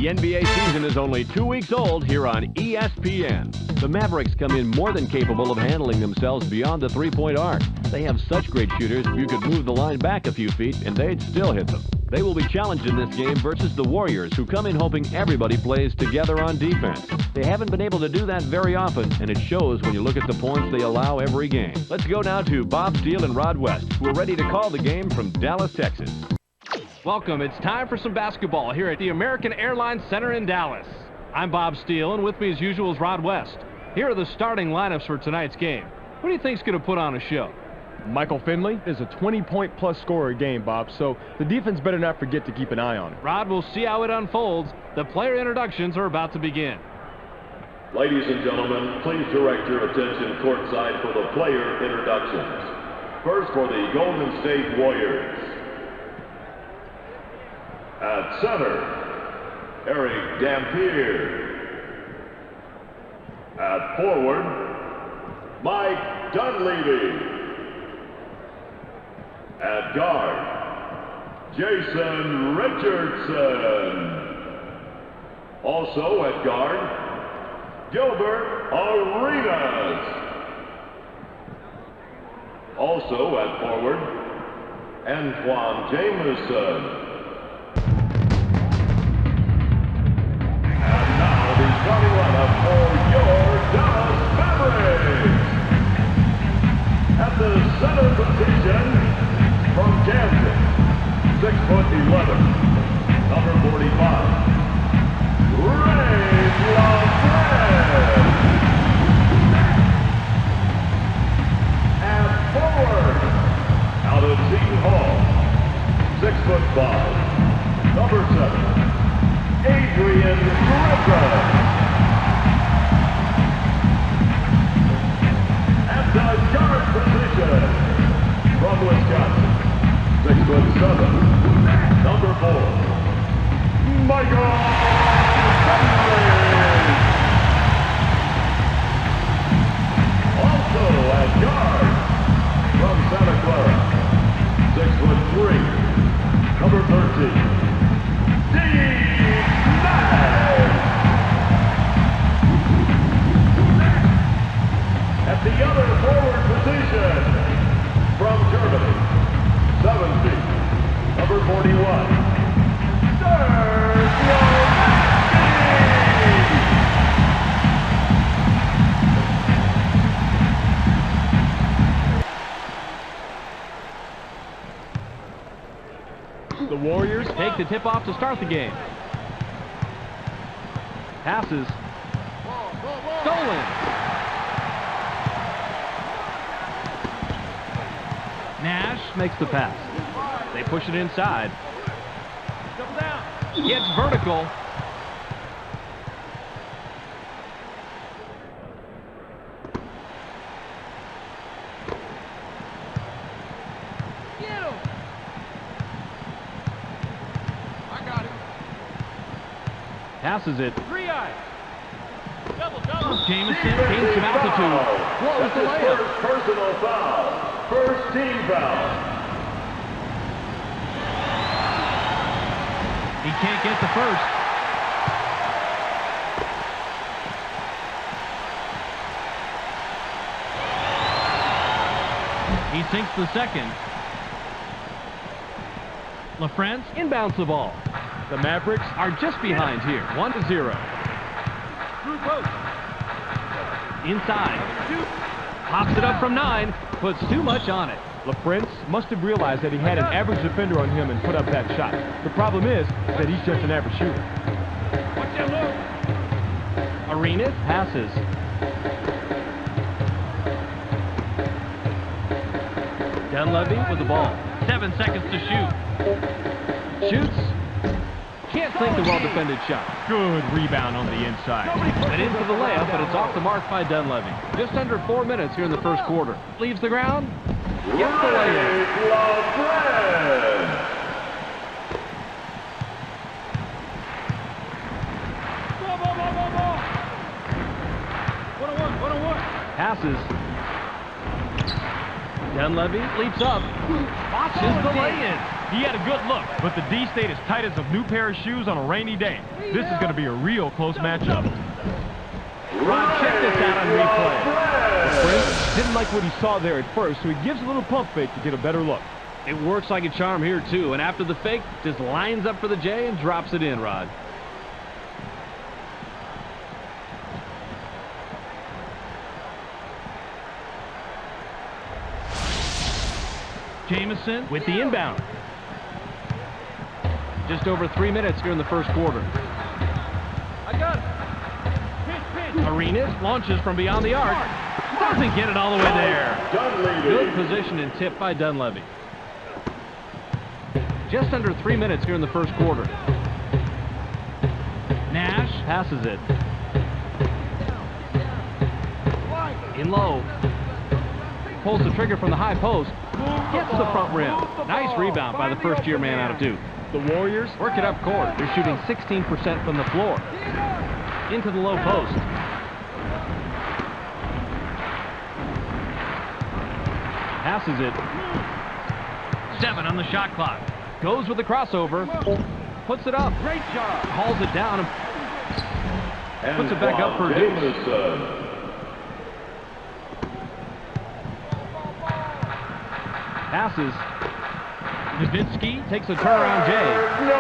The NBA season is only 2 weeks old here on ESPN. The Mavericks come in more than capable of handling themselves beyond the three-point arc. They have such great shooters, you could move the line back a few feet and they'd still hit them. They will be challenged in this game versus the Warriors, who come in hoping everybody plays together on defense. They haven't been able to do that very often, and it shows when you look at the points they allow every game. Let's go now to Bob Steele and Rod West, who are ready to call the game from Dallas, Texas. Welcome. It's time for some basketball here at the American Airlines Center in Dallas. I'm Bob Steele, and with me as usual is Rod West. Here are the starting lineups for tonight's game. Who do you think's going to put on a show? Michael Finley is a 20-point-plus scorer a game, Bob, so the defense better not forget to keep an eye on him. Rod, will see how it unfolds. The player introductions are about to begin. Ladies and gentlemen, please direct your attention courtside for the player introductions. First for the Golden State Warriors. At center, Eric Dampier. At forward, Mike Dunleavy. At guard, Jason Richardson. Also at guard, Gilbert Arenas. Also at forward, Antoine Jameson. And now the starting lineup for your Dallas Mavericks. At the center position, from Kansas, 6'11", number 45, Ray LaFrance. And forward, out of Seton Hall, 6'5", number 7, ADRIAN GRIFFIN. At the guard position, from Wisconsin, 6'7", number 4, Michael Finley. Also at guard, from Santa Clara, 6'3", number 13, Steve Nash. At the other forward position, from Germany, 7 feet, number 41, Sergio. The Warriors take the tip-off to start the game. Passes. Stolen. Nash makes the pass. They push it inside. Gets vertical. Passes it. Jameson gains some altitude. Blows the layup. First personal foul. First team foul. He can't get the first. He sinks the second. LaFrance inbounds the ball. The Mavericks are just behind here, 1-0. Inside. Pops it up from 9, puts too much on it. LaFrance must have realized that he had an average defender on him and put up that shot. The problem is that he's just an average shooter. Arenas passes. DUNLEAVY with the ball. 7 seconds to shoot. Shoots. Can't sink the well-defended shot. Good rebound on the inside. And in for the layup, but it's off the mark by DUNLEAVY. Just under 4 minutes here in the first quarter. Leaves the ground. Gets the layup. Passes. DUNLEAVY leaps up. Spots Watches the lay-in. He had a good look, but the D stayed as tight as a new pair of shoes on a rainy day. This is going to be a real close matchup. Rod, check this out on replay. Brent didn't like what he saw there at first, so he gives a little pump fake to get a better look. It works like a charm here, too. And after the fake, just lines up for the J and drops it in, Rod. Jamison with the inbound. Just over 3 minutes here in the first quarter. I got it. Arenas launches from beyond the arc. Doesn't get it all the way there. Good position and tip by DUNLEAVY. Just under 3 minutes here in the first quarter. Nash passes it. In low. Pulls the trigger from the high post. Gets the front rim. Nice rebound by the first-year man out of Duke. The Warriors work it up court. They're shooting 16% from the floor. Into the low post. Passes it. 7 on the shot clock. Goes with the crossover. Puts it up. Great job. Hauls it down and puts it back up for Duke. Passes. Nowitzki takes a turnaround J.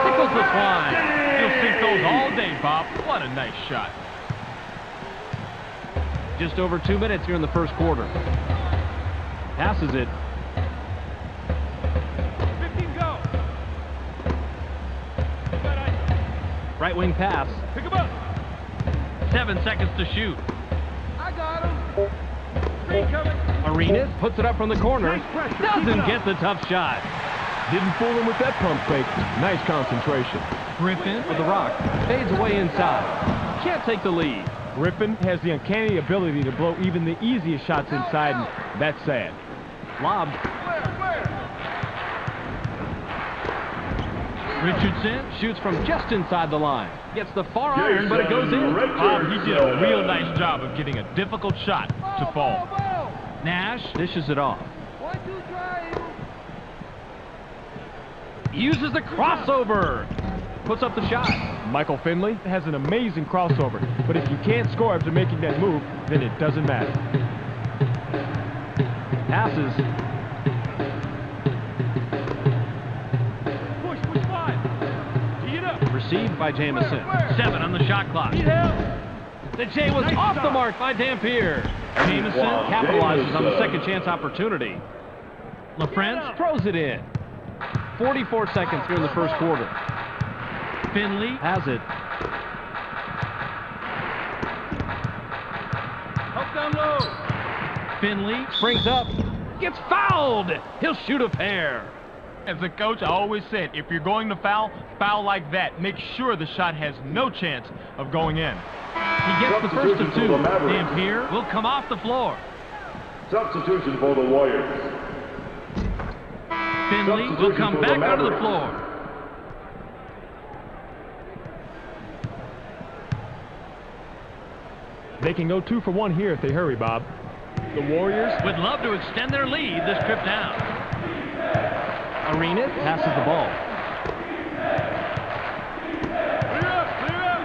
Tickles the twine. He'll sink those all day, Bob. What a nice shot. Just over 2 minutes here in the first quarter. Passes it. 15 go. Right wing pass. Pick him up. 7 seconds to shoot. I got him. Screen coming. Arenas puts it up from the corner. Doesn't get the tough shot. Didn't fool him with that pump fake. Nice concentration. Griffin with the rock. Fades away inside. Can't take the lead. Griffin has the uncanny ability to blow even the easiest shots inside, and that's sad. Lob. Richardson shoots from just inside the line. Gets the far iron, but it goes in. He did a real nice job of getting a difficult shot to fall. Nash dishes it off. Uses the crossover. Puts up the shot. Michael Finley has an amazing crossover, but if you can't score after making that move, then it doesn't matter. Passes. Push 5. Tee it up. Received by Jamison. 7 on the shot clock. The J was off the mark by Dampier. Jamison capitalizes on the second chance opportunity. LaFrance throws it in. 44 seconds here in the first quarter. Finley has it. Up down low. Finley springs up. Gets fouled. He'll shoot a pair. As a coach, I always said, if you're going to foul, foul like that. Make sure the shot has no chance of going in. He gets the first of 2. Dampier will come off the floor. Substitution for the Warriors. Finley will come back onto the floor. They can go 2 for 1 here if they hurry, Bob. The Warriors would love to extend their lead this trip down. Arenas passes the ball. Clear up.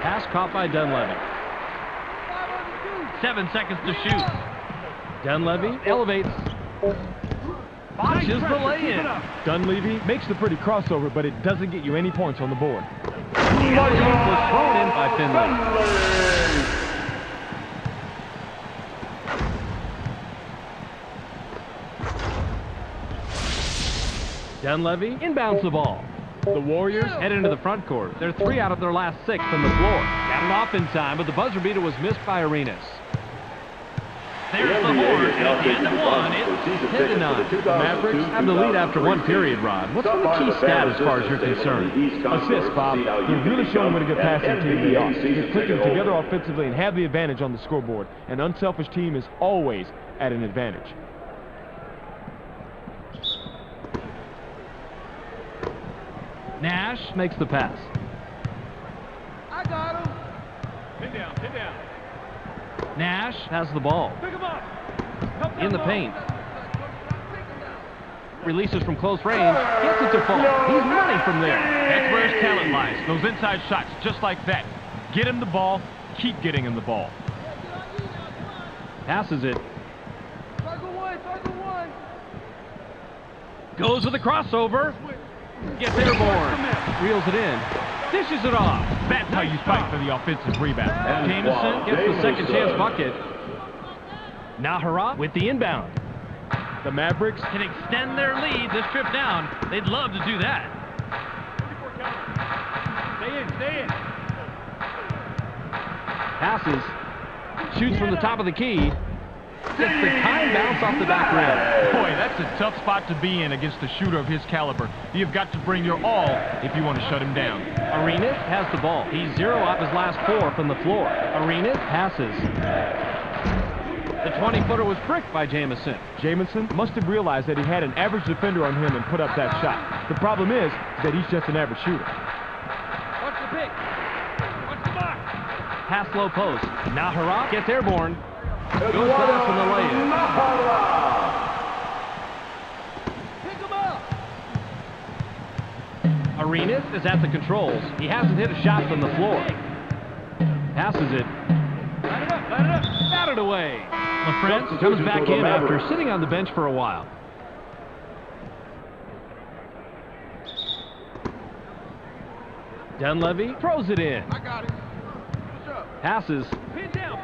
Pass caught by DUNLEAVY. 7 seconds to shoot. DUNLEAVY elevates. Botches the lay-in. DUNLEAVY makes the pretty crossover, but it doesn't get you any points on the board. The alley-oop was thrown in by Finley. DUNLEAVY inbounds the ball. The Warriors head into the front court. They're 3 out of their last 6 from the floor. Got it off in time, but the buzzer beater was missed by Arenas. There's the horn, and at the end of 1, it's 10-9. The Mavericks have the lead after 1 period, Rod. What's the key stat as far as you're concerned? Assists, Bob. They're really showing what a good passing team they are. They're clicking together offensively and have the advantage on the scoreboard. An unselfish team is always at an advantage. Nash makes the pass. I got him. Pin down, pin down. Nash has the ball. Pick him up. In the paint. Releases from close range. Gets it to fall. He's money from there. That's where his talent lies. Those inside shots, just like that. Get him the ball. Keep getting him the ball. Passes it. Goes with a crossover. Gets airborne. Reels it in. Dishes it off. That's how you fight for the offensive rebound. Jameson gets the second chance bucket. NAJERA with the inbound. The Mavericks Can extend their lead this trip down. They'd love to do that. Stay in. Passes. Shoots from the top of the key. Gets the time bounce off the back rim. Boy, that's a tough spot to be in against a shooter of his caliber. You've got to bring your all if you want to shut him down. Arenas has the ball. He's 0 off his last 4 from the floor. Arenas passes. The 20-footer was bricked by Jameson. Jameson must have realized that he had an average defender on him and put up that shot. The problem is that he's just an average shooter. Watch the pick. Watch the box. Pass low post. NAJERA gets airborne. Goes down from the lay-in. Pick him up. Arenas is at the controls. He hasn't hit a shot from the floor. Passes it. Light it up. Batted away. LaFrance comes back in after sitting on the bench for a while. DUNLEAVY throws it in. I got it. What's up? Passes. Pin down.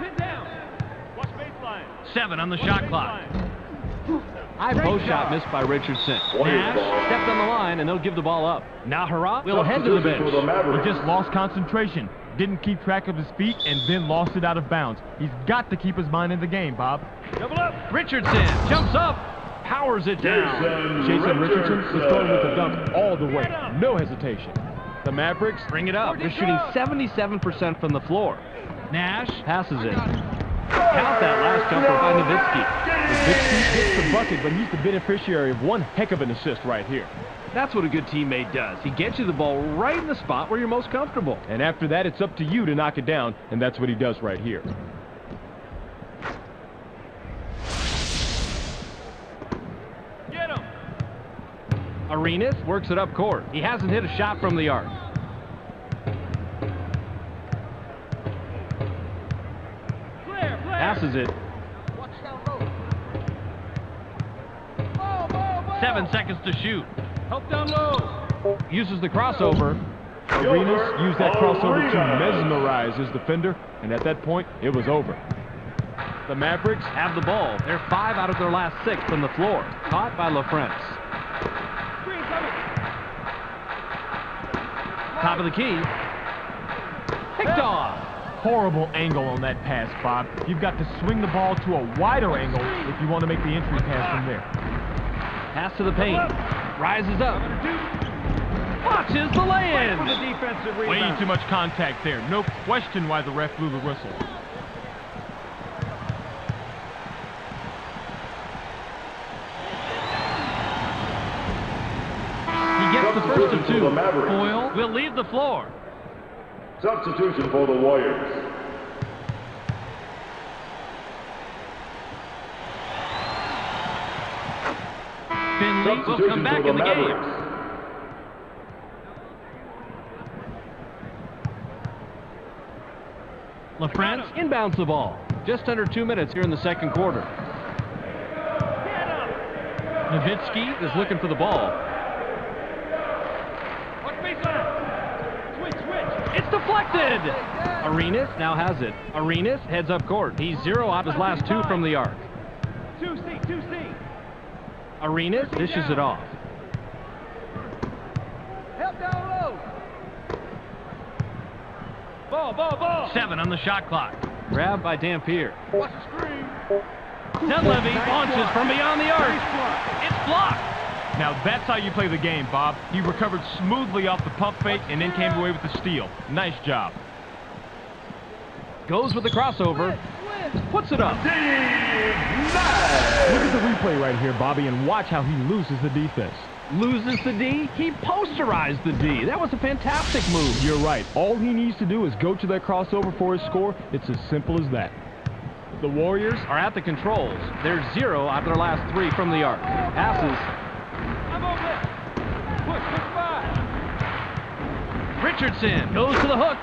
Watch baseline. 7 on the shot clock. High post shot missed by Richardson. Nash stepped on the line, and they'll give the ball up. NAJERA will head to the bench. He just lost concentration, didn't keep track of his feet, and then lost it out of bounds. He's got to keep his mind in the game, Bob. Double up. Richardson jumps up, powers it down. Jason Richardson is going with the dunk all the way. No hesitation. The Mavericks Bring it up. They're shooting 77% from the floor. Nash passes it. Count that last jumper by Nowitzki. Nowitzki gets the bucket, but he's the beneficiary of one heck of an assist right here. That's what a good teammate does. He gets you the ball right in the spot where you're most comfortable. And after that, it's up to you to knock it down, and that's what he does right here. Get him. Arenas works it up court. He hasn't hit a shot from the arc. Clear. Passes it. Watch down low. 7 seconds to shoot. Help down low. Uses the crossover. Arenas used that crossover to mesmerize his defender, and at that point, it was over. The Mavericks Have the ball. They're 5 out of their last 6 from the floor. Caught by LaFrance. Screen coming. Top of the key. Picked off. horrible angle on that pass, Bob. You've got to swing the ball to a wider angle if you want to make the entry pass from there. Pass to the paint. Rises up. Watches the lay-in. Way too much contact there. No question why the ref blew the whistle. He gets the first of two. The Mavericks. Boyle will leave the floor. Substitution for the Warriors. Finley will come back in the game. LaFrance inbounds the ball. Just under 2 minutes here in the second quarter. Nowitzki is looking for the ball. It's deflected! Arenas now has it. Arenas heads up court. He's 0 out of his last 2 from the arc. 2C. Arenas dishes it off. Help down low. Ball. 7 on the shot clock. Grabbed by Dampier. Watch the screen. DUNLEAVY launches from beyond the arc. It's blocked. Now that's how you play the game, Bob. He recovered smoothly off the pump fake and then came away with the steal. Nice job. Goes with the crossover. Puts it up. Look at the replay right here, Bobby, and watch how he loses the defense. Loses the D. He posterized the D. That was a fantastic move. You're right. All he needs to do is go to that crossover for his score. It's as simple as that. The Warriors Are at the controls. They're 0 out of their last 3 from the arc. Passes. Richardson goes to the hook.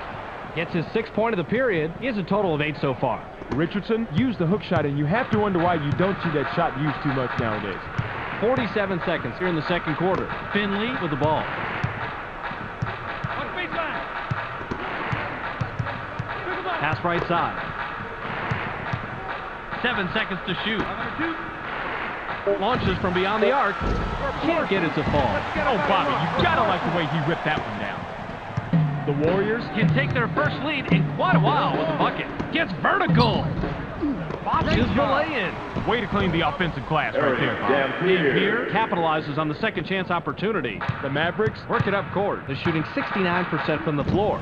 Gets his 6th point of the period. He has a total of 8 so far. Richardson used the hook shot, and you have to wonder why you don't see that shot used too much nowadays. 47 seconds here in the second quarter. Finley with the ball. Pass right side. 7 seconds to shoot. Launches from beyond the arc. Can't get it to fall. Oh, Bobby, you gotta like the way he ripped that one down. The Warriors Can take their first lead in quite a while with the bucket. Gets vertical. Botches the lay-in. way to clean the offensive glass right there, Bob. Dampier capitalizes on the second chance opportunity. The Mavericks work it up court. They're shooting 69% from the floor.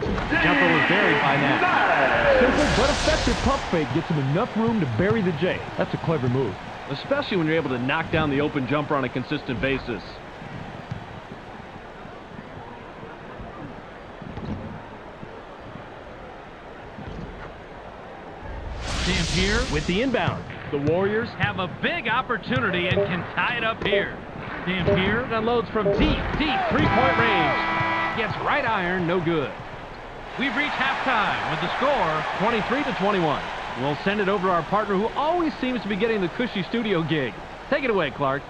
Jumper was buried by Nash. Simple but effective pump fake gets him enough room to bury the J. That's a clever move. Especially when you're able to knock down the open jumper on a consistent basis. Dampier with the inbound. The Warriors have a big opportunity and can tie it up here. Dampier unloads from deep three-point range. Gets right iron, no good. We've reached halftime with the score 23-21. We'll send it over to our partner who always seems to be getting the cushy studio gig. Take it away, Clark.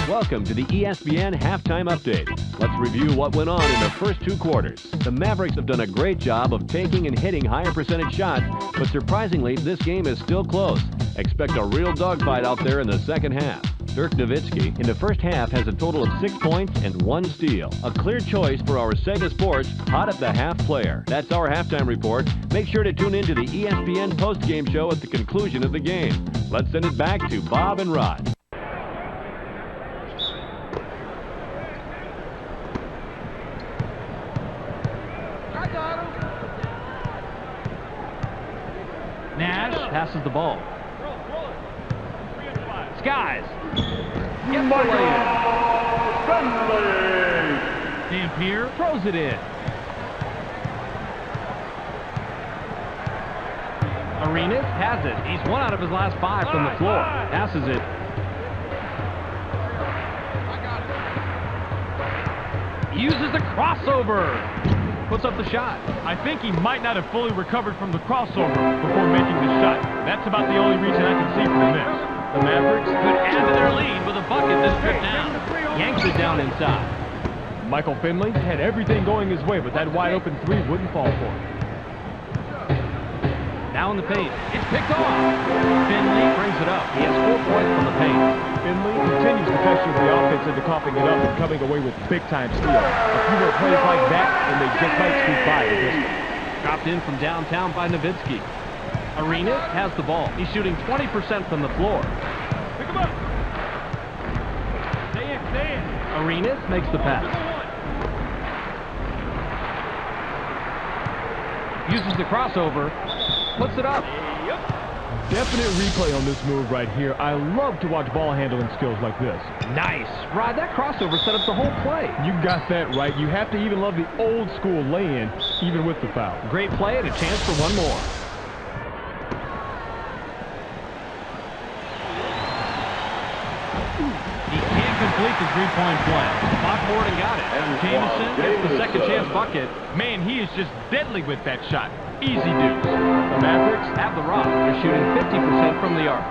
Welcome to the ESPN Halftime Update. Let's review what went on in the first two quarters. The Mavericks have done a great job of taking and hitting higher percentage shots, but surprisingly, this game is still close. Expect a real dogfight out there in the second half. Dirk Nowitzki in the first half has a total of 6 points and 1 steal. A clear choice for our Sega Sports Hot at the Half player. That's our halftime report. Make sure to tune in to the ESPN postgame show at the conclusion of the game. Let's send it back to Bob and Rod. Nash passes the ball. Skies. Gets the lay-in. Dampier throws it in. Arenas has it. He's 1 out of his last 5 from the floor. Passes it. Uses the crossover. Puts up the shot. I think he might not have fully recovered from the crossover before making the shot. That's about the only reason I can see for this. The Mavericks could add to their lead with a bucket this trip down. Yanks it down inside. Michael Finley had everything going his way, but that wide open 3 wouldn't fall for him. Now in the paint. It's picked off. Finley brings it up. He has 4 points from the paint. Finley continues to pressure the offense into coughing it up and coming away with big-time steals. A few more plays like that, and they just might squeak by with this one. Dropped in from downtown by Nowitzki. Arenas has the ball. He's shooting 20% from the floor. Pick him up. Stay in. Arenas makes the pass. Uses the crossover. Puts it up. Definite replay on this move right here. I love to watch ball handling skills like this. Nice. Rod, that crossover set up the whole play. You got that right. You have to even love the old school lay-in, even with the foul. Great play and a chance for one more. He can't complete the three-point play. Backboard and got it. Jamison gets the second chance bucket. Man, he is just deadly with that shot. Easy deuce. The Mavericks have the rock. They're shooting 50% from the arc.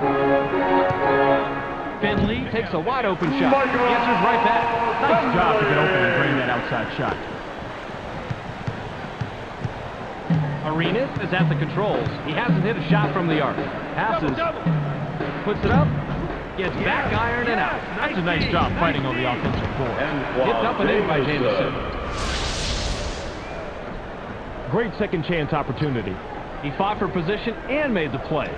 Finley takes a wide open shot. Answers right back. Nice job to get open and drain that outside shot. Arenas is at the controls. He hasn't hit a shot from the arc. Passes. Puts it up. Gets back iron and out. That's a nice job fighting on the offensive floor. Gets up and in by Jamison. Great second chance opportunity. He fought for position and made the play.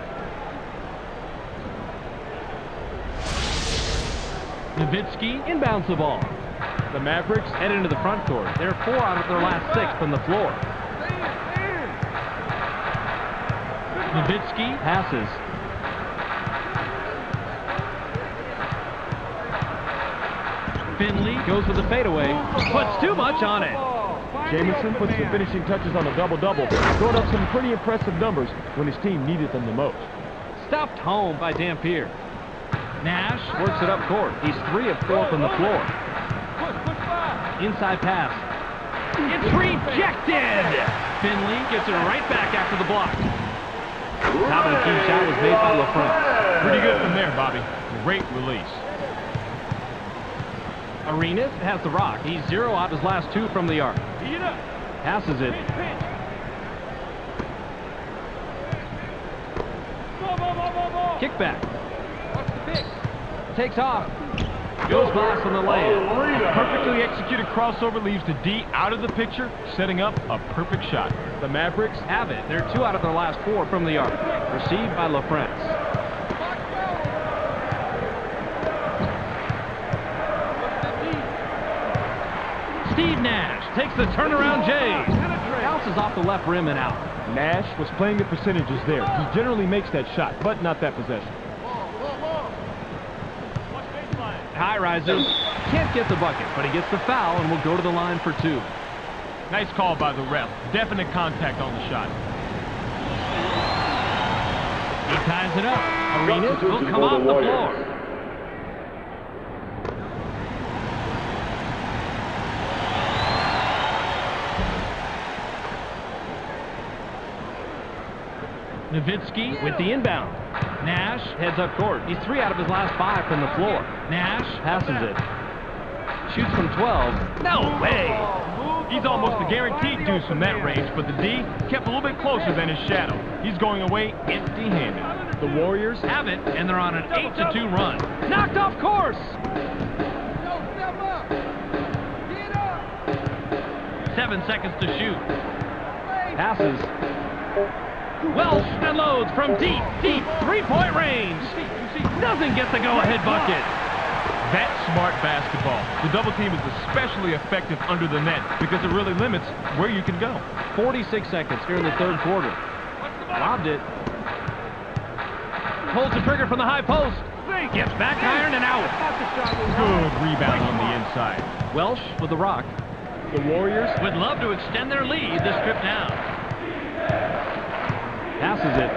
Nowitzki inbounds the ball. The Mavericks head into the front court. They're 4 out of their last 6 from the floor. Nowitzki passes. Finley goes with the fadeaway. Puts too much on it. Jamison puts the finishing touches on a double-double, throwing up some pretty impressive numbers when his team needed them the most. Stuffed home by Dampier. Nash works it up court. He's 3 of 4 from the floor. Inside pass. It's rejected. Finley gets it right back after the block. Top of the key shot was made by LaFrance. Pretty good from there, Bobby. Great release. Arenas has the rock. He's 0 out his last 2 from the arc. Passes it. Kickback. Takes off. Goes past on the lane. A perfectly executed crossover leaves the D out of the picture, setting up a perfect shot. The Mavericks have it. They're 2 out of their last 4 from the arc. Received by LaFrance. Steve Nash takes the turnaround J. Bounces off the left rim and out. Nash was playing the percentages there. He generally makes that shot, but not that possession. High rises. Can't get the bucket, but he gets the foul and will go to the line for 2. Nice call by the ref. Definite contact on the shot. He ties it up. Arenas will come off the floor. Nowitzki with the inbound. Nash heads up court. He's 3 out of his last 5 from the floor. Nash passes it. Shoots from 12. No way! He's almost a guaranteed deuce from that range, but the D kept a little bit closer than his shadow. He's going away empty-handed. The Warriors have it, and they're on an 8-2 run. Knocked off course! 7 seconds to shoot. Passes. Welsh unloads from deep, 3-point range. Doesn't get the go-ahead bucket. That's smart basketball. The double team is especially effective under the net because it really limits where you can go. 46 seconds here in the 3rd quarter. Lobbed it. Pulls the trigger from the high post. Gets back iron and out. Good rebound on the inside. Welsh with the rock. The Warriors would love to extend their lead this trip down. Passes it.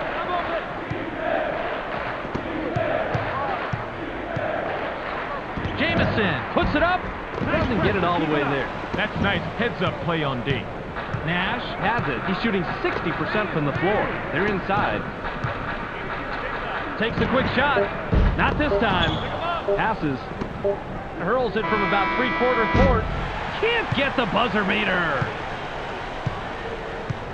Jamison puts it up. Doesn't get it all the way there. That's nice heads-up play on D. Nash has it. He's shooting 60% from the floor. They're inside. Takes a quick shot. Not this time. Passes. Hurls it from about 3/4 court. Can't get the buzzer beater.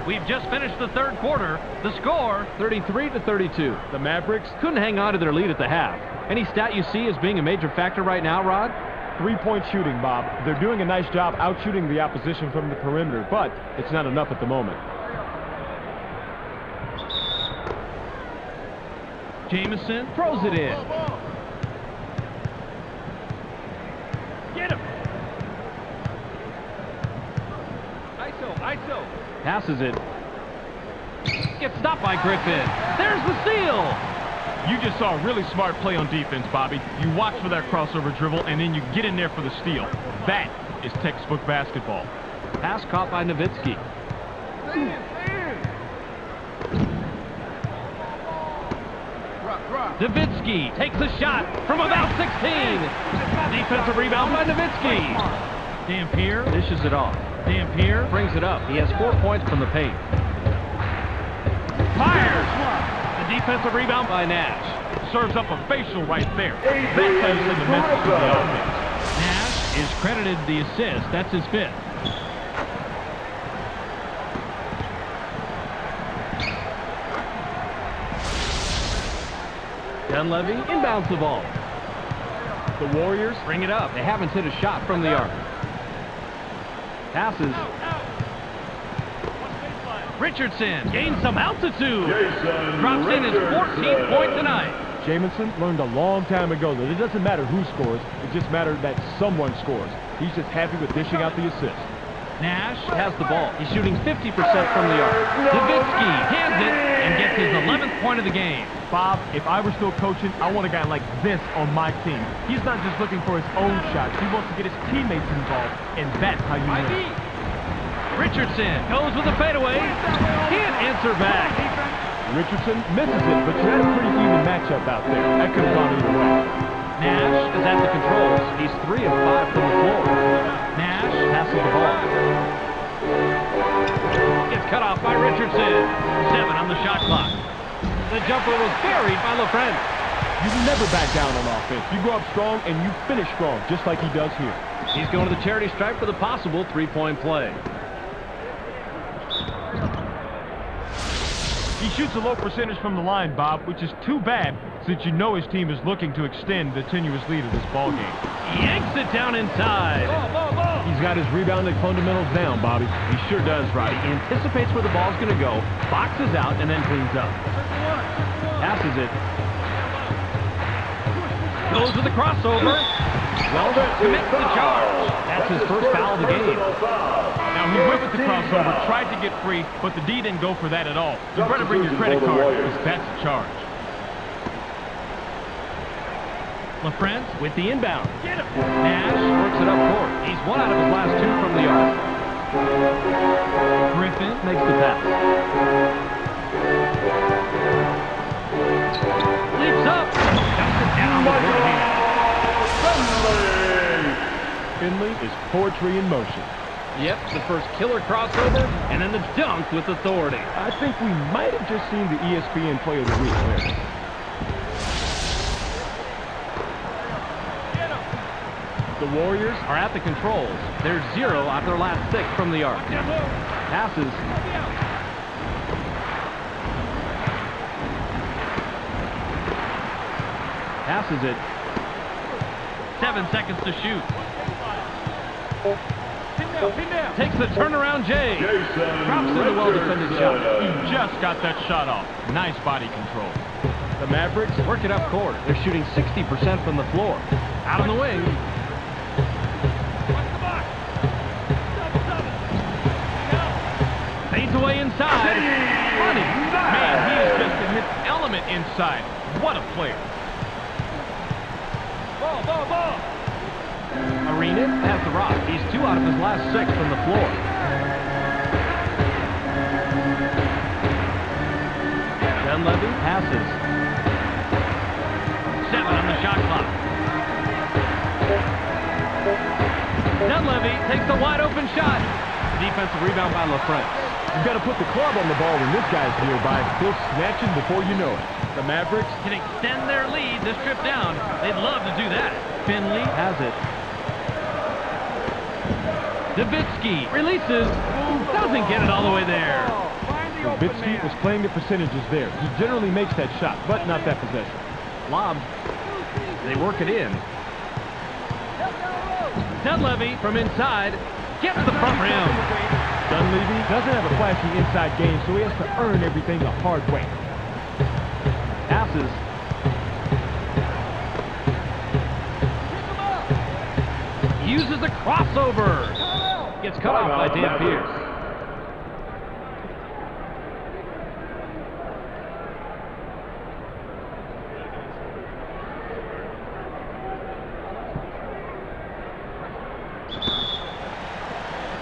We've just finished the 3rd quarter. The score, 33-32. The Mavericks couldn't hang on to their lead at the half. Any stat you see as being a major factor right now, Rod? 3-point shooting, Bob. They're doing a nice job out-shooting the opposition from the perimeter, but it's not enough at the moment. Jamison throws it in. Get him! ISO. Passes it. Gets stopped by Griffin. There's the steal! You just saw a really smart play on defense, Bobby. You watch for that crossover dribble, and then you get in there for the steal. That is textbook basketball. Pass caught by Nowitzki. Nowitzki takes a shot from about 16. Defensive rebound by Nowitzki. Dampier dishes it off. Dampier brings it up. He has 4 points from the paint. Fires! The defensive rebound by Nash. Serves up a facial right there. That's how you send the message to the offense. Nash is credited the assist. That's his 5th. DUNLEAVY inbounds the ball. The Warriors bring it up. They haven't hit a shot from the arc. Passes. Richardson gains some altitude. Drops in his 14th point tonight. Jamison learned a long time ago that it doesn't matter who scores. It just matters that someone scores. He's just happy with dishing out the assist. Nash has the ball. He's shooting 50% from the arc. Nowitzki hands it and gets his 11th point of the game. Bob, if I were still coaching, I want a guy like this on my team. He's not just looking for his own shots. He wants to get his teammates involved, and that's how you win. Richardson goes with a fadeaway. Can't answer back. Richardson misses it, but you had a pretty even matchup out there. That could have gone either way. Nash is at the controls. He's 3 of 5 from the floor. Nash passes the ball. jumper was buried by LaFrance. You never back down on offense. You go up strong and you finish strong, just like he does here. He's going to the charity stripe for the possible three-point play. He shoots a low percentage from the line, Bob, which is too bad since you know his team is looking to extend the tenuous lead of this ball game. Yanks it down inside. Ball. He's got his rebounding fundamentals down, Bobby. He sure does, Roddy. He anticipates where the ball's going to go, boxes out, and then cleans up. Passes it. Goes with the crossover. Well, commits the charge. That's his first foul of the game. Now, he went with the crossover, tried to get free, but the D didn't go for that at all. You better bring your credit card, because that's a charge. LaFrance with the inbound. Nash works it up court. He's 1 out of his last 2 from the arc. Griffin makes the pass. Leaps up. Dumps it down with one hand. Finley is poetry in motion. Yep, the first killer crossover, and then the dunk with authority. I think we might have just seen the ESPN Player of the Week there. The Warriors are at the controls. They're 0 out of their last 6 from the arc. Passes. Passes it. 7 seconds to shoot. Pin down. Takes the turnaround J. Drops in the well-defended shot. He just got that shot off. Nice body control. The Mavericks work it up court. They're shooting 60% from the floor. Out on the wing. Fades away inside. Funny. Man, he is just in his element inside. What a player. Ball. Arenas has the rock. He's 2 out of his last 6 from the floor. DUNLEAVY passes. 7 on the shot clock. DUNLEAVY takes the wide open shot. Defensive rebound by LaFrance. You've got to put the club on the ball when this guy's nearby. He'll snatch him before you know it. The Mavericks Can extend their lead this trip down. They'd love to do that. Finley has it. Davitsky releases. Doesn't get it all the way there. Davitsky was playing the percentages there. He generally makes that shot, but not that possession. Lob. They work it in. DUNLEAVY from inside gets the front rim. DUNLEAVY doesn't have a flashy inside game, so he has to earn everything the hard way. Passes. Uses a crossover. Gets cut off by Dan Pierce.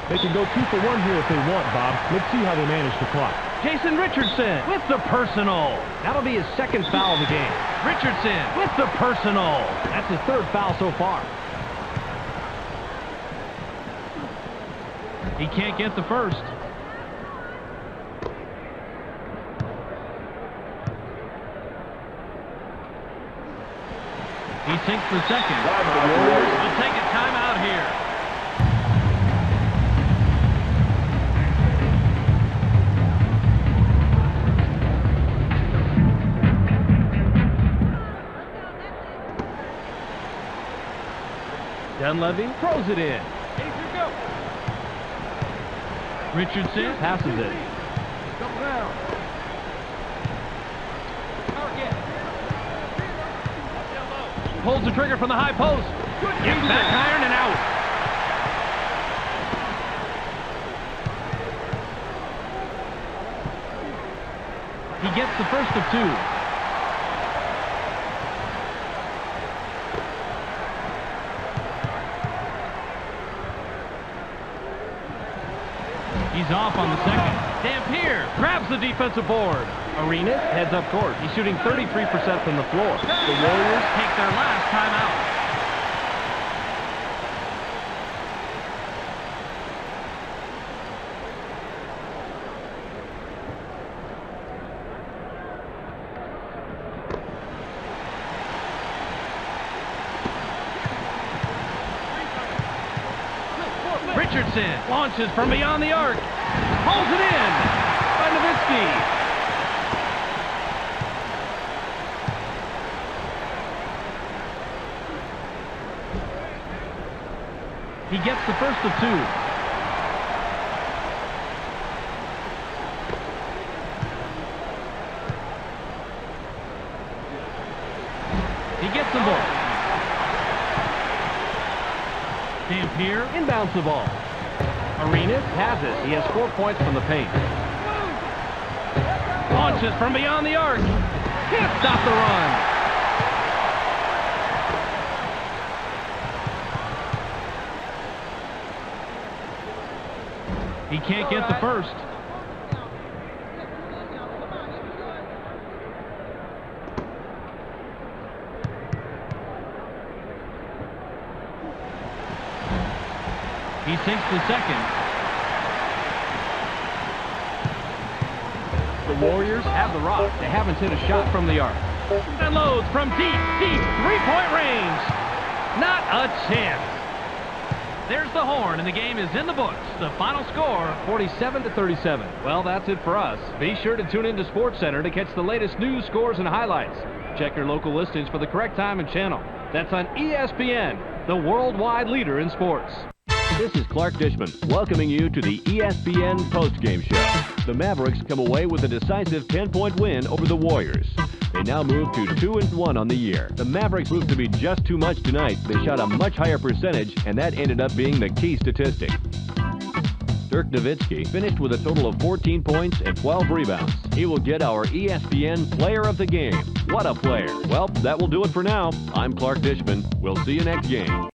They can go 2 for 1 here if they want, Bob. Let's see how they manage the clock. Jason Richardson with the personal. That'll be his 2nd foul of the game. Richardson with the personal. That's his 3rd foul so far. He can't get the first. He sinks the 2nd. The Warriors will take a timeout here. DUNLEAVY throws it in. Richardson passes it. Double down. Pulls the trigger from the high post. Gets back iron and out. He gets the first of 2. He's off on the 2nd. Dampier grabs the defensive board. Arenas heads up court. He's shooting 33% from the floor. The Warriors take their last timeout. Richardson launches from beyond the arc. Pulls it in by Nowitzki. He gets the first of two. He gets them both. Dampier inbounds the ball. Arenas has it. He has 4 points from the paint. Launches from beyond the arc. Can't stop the run. He can't get the first. He sinks the second. The Warriors have the rock. They haven't hit a shot from the arc. And loads from deep, three-point range. Not a chance. There's the horn, and the game is in the books. The final score, 47-37. Well, that's it for us. Be sure to tune into SportsCenter to catch the latest news, scores, and highlights. Check your local listings for the correct time and channel. That's on ESPN, the worldwide leader in sports. This is Clark Dishman welcoming you to the ESPN postgame show. The Mavericks come away with a decisive 10-point win over the Warriors. They now move to 2-1 on the year. The Mavericks proved to be just too much tonight. They shot a much higher percentage, and that ended up being the key statistic. Dirk Nowitzki finished with a total of 14 points and 12 rebounds. He will get our ESPN Player of the Game. What a player. Well, that will do it for now. I'm Clark Dishman. We'll see you next game.